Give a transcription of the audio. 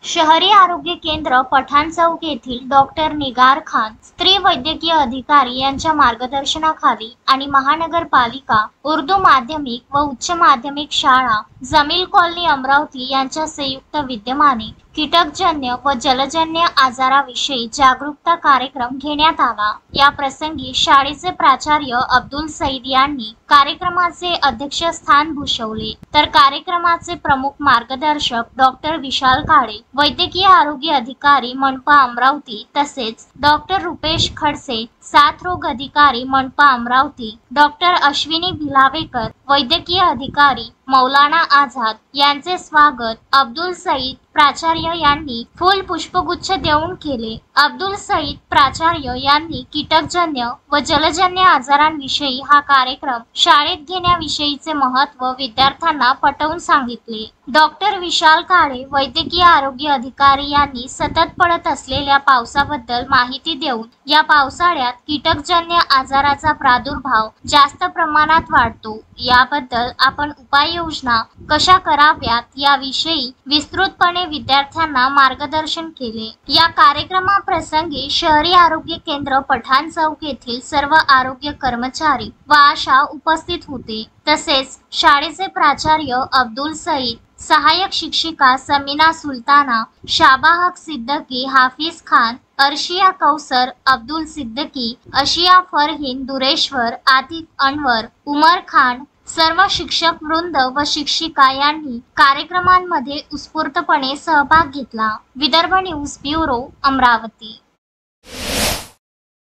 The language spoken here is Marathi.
शहरी आरोग्य केंद्र पठाण चौक येथील डॉक्टर निगार खान स्त्री वैद्यकीय अधिकारी यांच्या मार्गदर्शनाखाली आणि महानगरपालिका उर्दू माध्यमिक व उच्च माध्यमिक शाळा जमील कॉलनी अमरावती यांच्या संयुक्त विद्यमाने कीटकजन्य व जलजन्य आजाराविषयी जागरूकता कार्यक्रम घेण्यात आला। या प्रसंगी शाळेचे प्राचार्य अब्दुल सईद यांनी कार्यक्रमाचे अध्यक्षस्थान भूषवले, तर कार्यक्रमाचे प्रमुख मार्गदर्शक डॉक्टर विशाल काळे, वैद्यकीय आरोग्य अधिकारी मनपा अमरावती तसेच डॉक्टर रुपेश खडसे, साथरोग अधिकारी मनपा अमरावती, डॉक्टर अश्विनी भिलावेकर, वैद्यकीय अधिकारी मौलाना आझाद यांचे स्वागत अब्दुल सईद प्राचार्य यांनी फूल पुष्पगुच्छ देऊन केले। अब्दुल सईद प्राचार्य यांनी कीटकजन्य व जलजन्य आजारांविषयी हा कार्यक्रम शाळेत घेण्याविषयीचे महत्त्व विद्यार्थ्यांना पटवून सांगितले। डॉक्टर विशाल काळे, वैद्यकीय आरोग्य अधिकारी यांनी सतत पडत असलेल्या पावसाबद्दल माहिती देऊन या पावसाळ्यात कीटकजन्य आजाराचा प्रादुर्भाव जास्त प्रमाणात वाढतो, याबद्दल आपण उपाययोजना कशा कराव्यात याविषयी विस्तृतपणे विद्यार्थ्यांना मार्गदर्शन केले। या कार्यक्रमाप्रसंगी शहरी आरोग्य केंद्र पठाण चौक येथील सर्व आरोग्य कर्मचारी व आशा उपस्थित होते। तसेच शाळेचे प्राचार्य अब्दुल सईद, सहाय्यक शिक्षिका समीना सुलताना, शाबाहक सिद्दकी, हाफिज खान, अर्शिया कौसर, अब्दुल सिद्दकी, अशिया फरहीन, दुरेश्वर, आतिफ अनवर, उमर खान, सर्व शिक्षक वृंद व शिक्षिका यांनी कार्यक्रमांमध्ये उत्स्फूर्तपणे सहभाग घेतला। Vidarbha news bureau, Amravati.